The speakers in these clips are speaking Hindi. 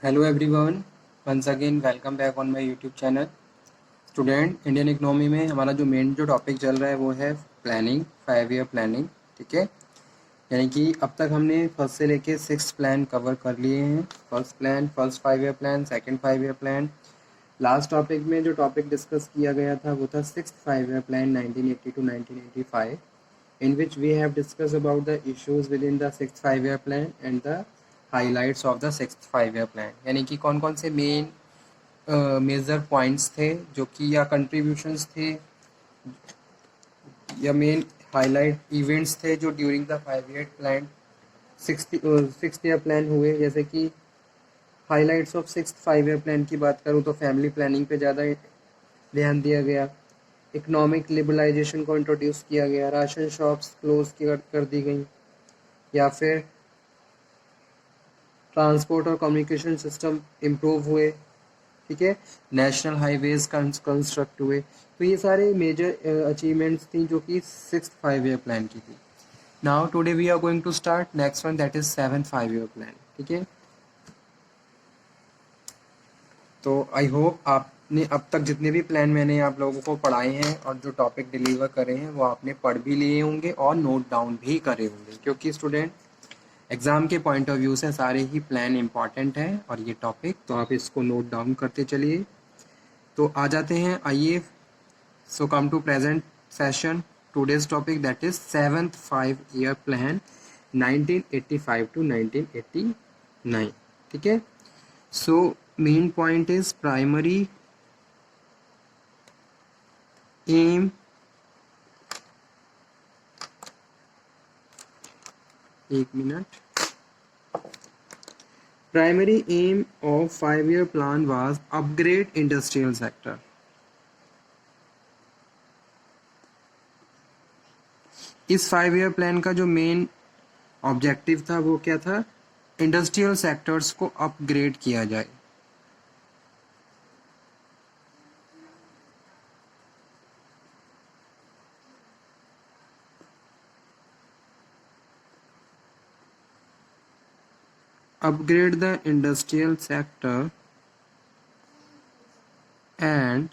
Hello everyone, once again welcome back on my YouTube channel. Student, Indian economy में हमारा जो मेन टॉपिक चल रहा है वो है प्लानिंग, 5 ईयर प्लानिंग। ठीक है, यानी कि अब तक हमने फर्स्ट से लेके सिक्स प्लान कवर कर लिए हैं। First plan, first 5 year plan, second 5 year plan. Last topic में जो टॉपिक डिस्कस किया गया था वो था six 5 year plan 1980 to 1985, in which we have discussed about the issues within the sixth 5 year plan and the highlights of the sixth 5 year plan। यानी कि कौन कौन से मेन मेजर पॉइंट्स थे जो कि या कंट्रीब्यूशंस थे या मेन हाईलाइट इवेंट्स थे जो during the 5 year plan six year plan हुए। जैसे कि highlights of six 5 year plan की बात करूँ तो फैमिली प्लानिंग पे ज़्यादा ध्यान दिया गया, इकोनॉमिक लिबरलाइजेशन को इंट्रोड्यूस किया गया, राशन शॉप्स क्लोज कर दी गई, या फिर ट्रांसपोर्ट और कम्युनिकेशन सिस्टम इम्प्रूव हुए। ठीक है, नेशनल हाईवेज कंस्ट्रक्ट हुए। तो ये सारे मेजर अचीवमेंट्स थी जो कि सिक्स 5 ईयर प्लान की थी। Now today we are going to start next one, that is seventh 5 year plan. ठीक है, तो आई होप आपने अब तक जितने भी प्लान मैंने आप लोगों को पढ़ाए हैं और जो टॉपिक डिलीवर करे हैं वो आपने पढ़ भी लिए होंगे और नोट डाउन भी करे होंगे, क्योंकि स्टूडेंट एग्ज़ाम के पॉइंट ऑफ व्यू से सारे ही प्लान इंपॉर्टेंट हैं और ये टॉपिक, तो आप इसको नोट डाउन करते चलिए। तो आ जाते हैं, आइए। So come to present session, today's topic that is seventh 5 year plan 1985 to 1989। ठीक है, so main point is primary aim, एक मिनट। Primary aim of 5 year plan was upgrade industrial sector। इस 5 ईयर प्लान का जो मेन ऑब्जेक्टिव था वो क्या था? इंडस्ट्रियल सेक्टर्स को अपग्रेड किया जाए। Upgrade the industrial sector and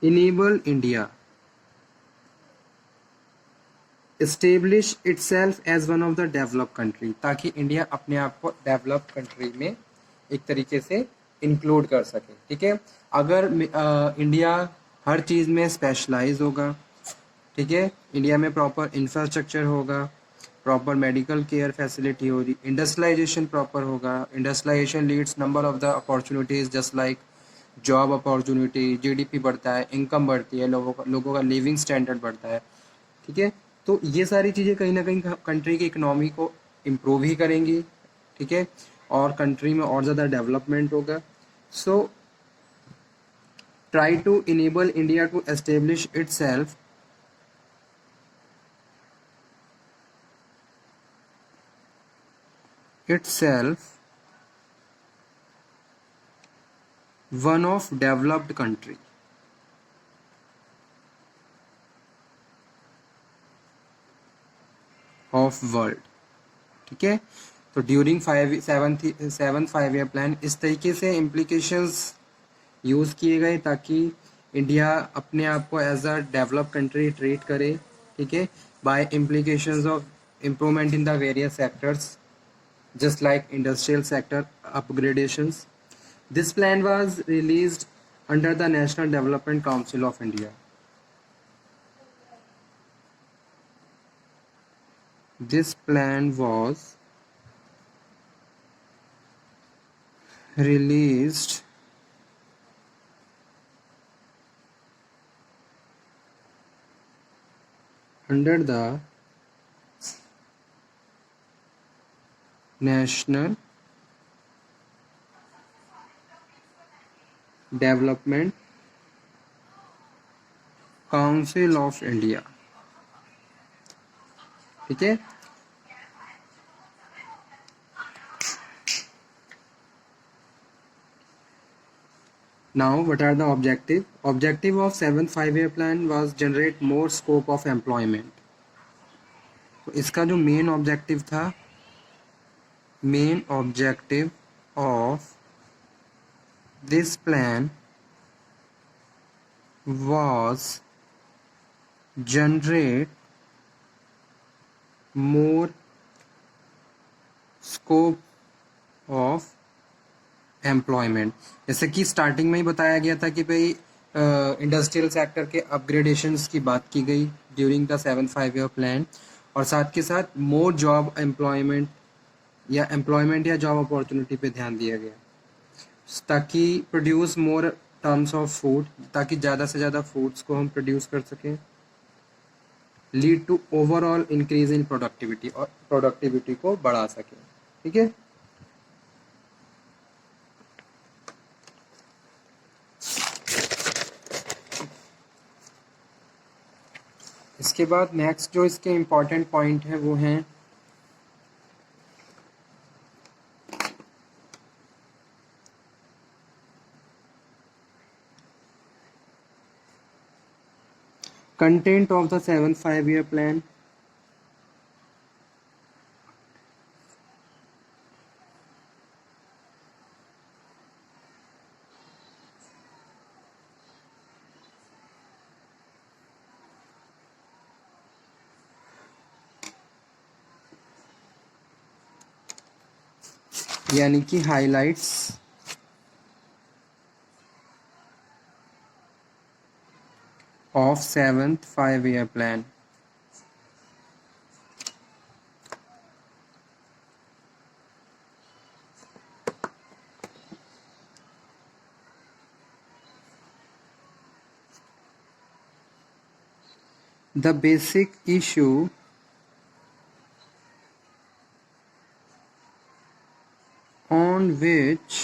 enable India establish itself as one of the developed country, ताकि इंडिया अपने आप को डेवलप कंट्री में एक तरीके से इंक्लूड कर सके। ठीक है, अगर इंडिया हर चीज़ में स्पेशलाइज होगा, ठीक है, इंडिया में प्रॉपर इंफ्रास्ट्रक्चर होगा, प्रॉपर मेडिकल केयर फैसिलिटी होगी, इंडस्ट्रियलाइजेशन प्रॉपर होगा, industrialisation leads number of the opportunities just like job opportunity, GDP बढ़ता है, इनकम बढ़ती है, लोगों का लिविंग स्टैंडर्ड बढ़ता है। ठीक है, तो ये सारी चीज़ें कहीं ना कहीं कंट्री की इकोनॉमी को इम्प्रूव ही करेंगी। ठीक है, और कंट्री में और ज़्यादा डेवलपमेंट होगा। So try to enable India to establish itself one of developed country। Of world. ठीक है, तो ड्यूरिंग सेवन 5 ईयर प्लान इस तरीके से इम्प्लीकेशंस यूज़ किए गए ताकि इंडिया अपने आप को as a develop country treat करे। ठीक है, by implications of improvement in the various sectors just like industrial sector upgradations। This plan was released under the National Development Council of India। This plan was released under the National Development Council of India। ठीक है, now what are the objective of seventh 5 year plan was generate more scope of employment। तो इसका जो मेन ऑब्जेक्टिव था main objective of this plan was generate more scope of employment. जैसे कि स्टार्टिंग में ही बताया गया था कि भाई इंडस्ट्रियल सेक्टर के अपग्रेडेशंस की बात की गई ड्यूरिंग द 7 5 ईयर प्लान, और साथ के साथ मोर जॉब एम्प्लॉयमेंट या जॉब अपॉर्चुनिटी पे ध्यान दिया गया, ताकि produce more terms of food, ताकि ज़्यादा से ज़्यादा फूड्स को हम प्रोड्यूस कर सकें, lead to overall increase in productivity, और प्रोडक्टिविटी को बढ़ा सकें। ठीक है, इसके बाद नेक्स्ट जो इसके इम्पॉर्टेंट पॉइंट है वो हैं content of the 7 5 year plan, यानी कि highlights of 7 5 year plan. The basic issue on which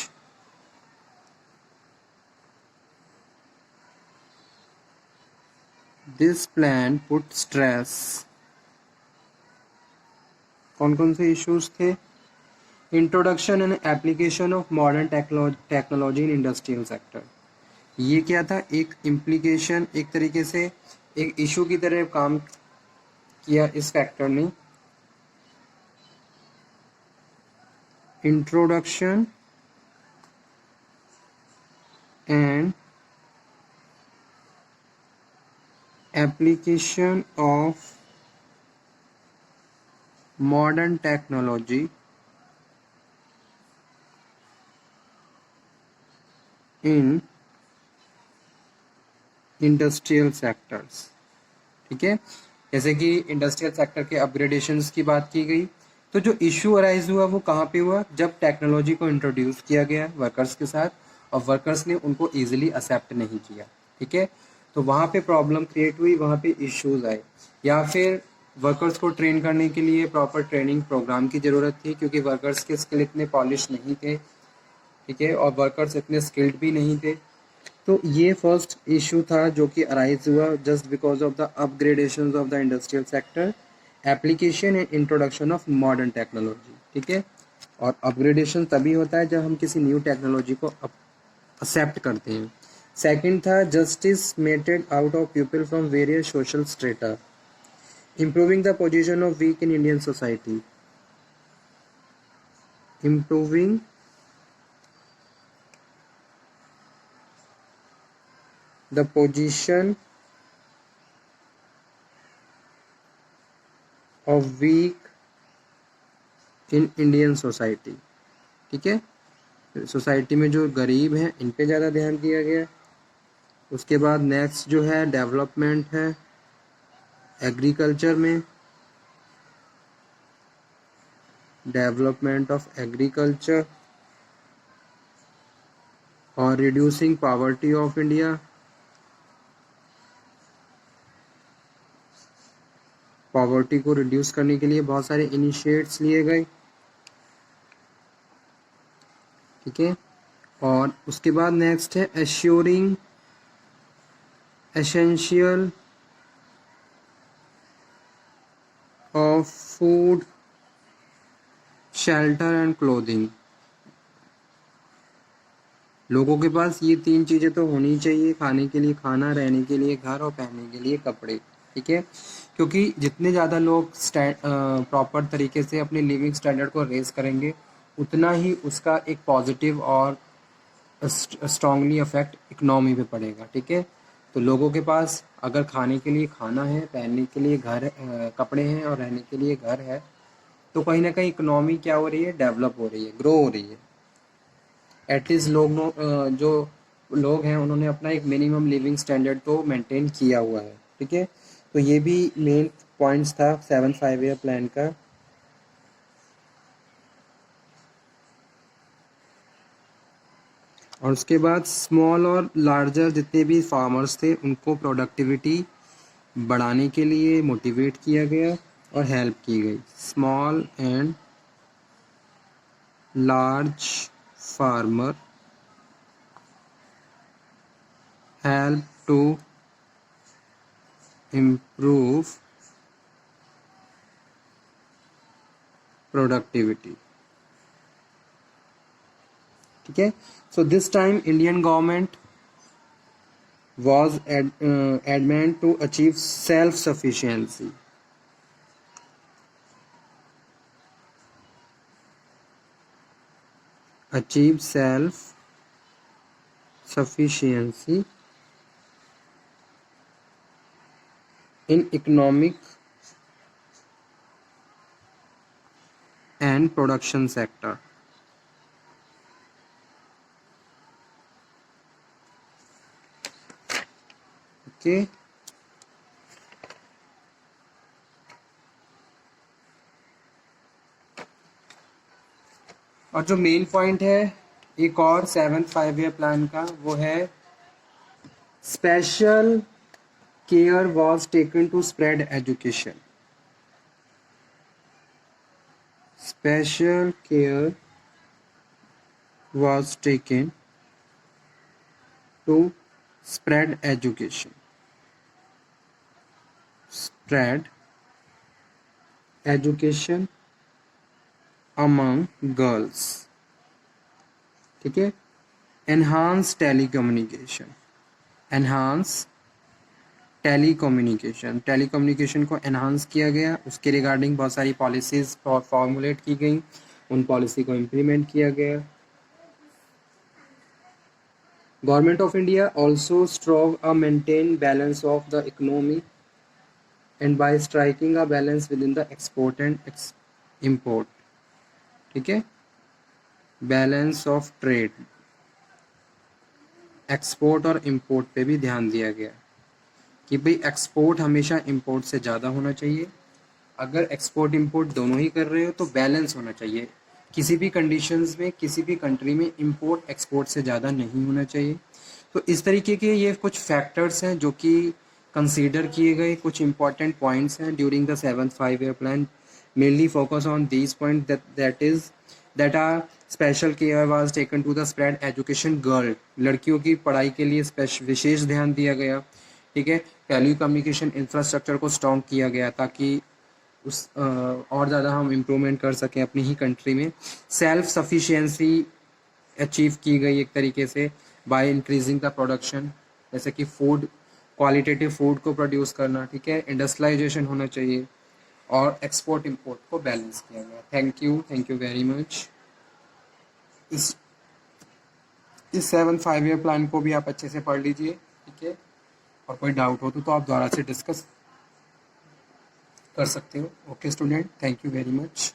this plan put stress, कौन कौन से इश्यूज थे? Introduction and application of modern technology in industrial sector. ये क्या था? एक इम्प्लीकेशन, एक तरीके से एक इशू की तरह काम किया इस फैक्टर ने। Introduction and application of modern technology in industrial sectors. ठीक है, जैसे कि इंडस्ट्रियल सेक्टर के अपग्रेडेशंस की बात की गई, तो जो इशू अराइज हुआ वो कहाँ पे हुआ? जब टेक्नोलॉजी को इंट्रोड्यूस किया गया वर्कर्स के साथ और वर्कर्स ने उनको इजीली एक्सेप्ट नहीं किया। ठीक है, तो वहाँ पे प्रॉब्लम क्रिएट हुई, वहाँ पे इश्यूज आए, या फिर वर्कर्स को ट्रेन करने के लिए प्रॉपर ट्रेनिंग प्रोग्राम की ज़रूरत थी, क्योंकि वर्कर्स के स्किल इतने पॉलिश नहीं थे। ठीक है, और वर्कर्स इतने स्किल्ड भी नहीं थे। तो ये फर्स्ट इशू था जो कि अराइज हुआ just because of the upgradation of the industrial sector, application and introduction of modern technology. ठीक है, और अपग्रेडेशन तभी होता है जब हम किसी न्यू टेक्नोलॉजी को एक्सेप्ट करते हैं। सेकंड था justice meted out of people from various social strata, improving the position of weak in Indian society, improving the position of weak in Indian society। ठीक है, सोसाइटी में जो गरीब हैं इन पे ज़्यादा ध्यान दिया गया। उसके बाद नेक्स्ट जो है डेवलपमेंट है एग्रीकल्चर में, डेवलपमेंट ऑफ एग्रीकल्चर और reducing poverty of India, poverty को रिड्यूस करने के लिए बहुत सारे इनिशिएट्स लिए गए। ठीक है, और उसके बाद नेक्स्ट है assuring essential of food, shelter and clothing. लोगों के पास ये 3 चीज़ें तो होनी चाहिए, खाने के लिए खाना, रहने के लिए घर और पहनने के लिए कपड़े। ठीक है, क्योंकि जितने ज़्यादा लोग प्रॉपर तरीके से अपने लिविंग स्टैंडर्ड को रेज करेंगे उतना ही उसका एक पॉजिटिव और स्ट्रांगली अफेक्ट इकोनॉमी पे पड़ेगा। ठीक है, तो लोगों के पास अगर खाने के लिए खाना है, पहनने के लिए घर कपड़े हैं और रहने के लिए घर है, तो कहीं ना कहीं इकोनॉमी क्या हो रही है, डेवलप हो रही है, ग्रो हो रही है। एटलीस्ट जो लोग हैं उन्होंने अपना एक मिनिमम लिविंग स्टैंडर्ड तो मेंटेन किया हुआ है। ठीक है, तो ये भी मेन पॉइंट्स था 7 5 ईयर प्लान का। और उसके बाद स्मॉल और लार्जर जितने भी फार्मर्स थे उनको प्रोडक्टिविटी बढ़ाने के लिए मोटिवेट किया गया और हेल्प की गई। Small and large farmer help to improve productivity. ठीक है, so this time Indian government was adamant to achieve self-sufficiency. Achieve self-sufficiency in economic and production sector. Okay. और जो मेन पॉइंट है एक और 7 5 ईयर प्लान का, वो है special care was taken to spread education. Special care was taken to spread education. Spread education among girls. ठीक है, enhance telecommunication. Enhance टेलीकम्युनिकेशन को एनहांस किया गया, उसके रिगार्डिंग बहुत सारी पॉलिसीज फॉर्मुलेट की गई, उन पॉलिसी को इम्प्लीमेंट किया गया। Government of India also strove a maintain balance of the economy and bye striking a balance with in the export and import. ठीक है, बैलेंस ऑफ ट्रेड, एक्सपोर्ट और इंपोर्ट पे भी ध्यान दिया गया कि भाई एक्सपोर्ट हमेशा इंपोर्ट से ज़्यादा होना चाहिए। अगर एक्सपोर्ट इंपोर्ट दोनों ही कर रहे हो तो बैलेंस होना चाहिए, किसी भी कंडीशंस में किसी भी कंट्री में इंपोर्ट एक्सपोर्ट से ज़्यादा नहीं होना चाहिए। तो इस तरीके के ये कुछ फैक्टर्स हैं जो कि कंसीडर किए गए, कुछ इंपॉर्टेंट पॉइंट्स हैं during the 7 5 year plan. Mainly focus on these point that are special care was taken to the spread education girl. लड़कियों की पढ़ाई के लिए विशेष ध्यान दिया गया। ठीक है, टेली कम्युनिकेशन इंफ्रास्ट्रक्चर को स्ट्रॉन्ग किया गया ताकि और ज़्यादा हम इम्प्रूवमेंट कर सकें अपनी ही कंट्री में। सेल्फ सफिशिएंसी अचीव की गई एक तरीके से बाय इंक्रीजिंग द प्रोडक्शन, जैसे कि फूड, क्वालिटेटिव फूड को प्रोड्यूस करना। ठीक है, इंडस्ट्रियलाइजेशन होना चाहिए और एक्सपोर्ट इंपोर्ट को बैलेंस किया गया। Thank you very much. इस 7 5 ईयर प्लान को भी आप अच्छे से पढ़ लीजिए। ठीक है, और कोई डाउट हो तो आप दोबारा से डिस्कस कर सकते हो। Okay student, thank you very much.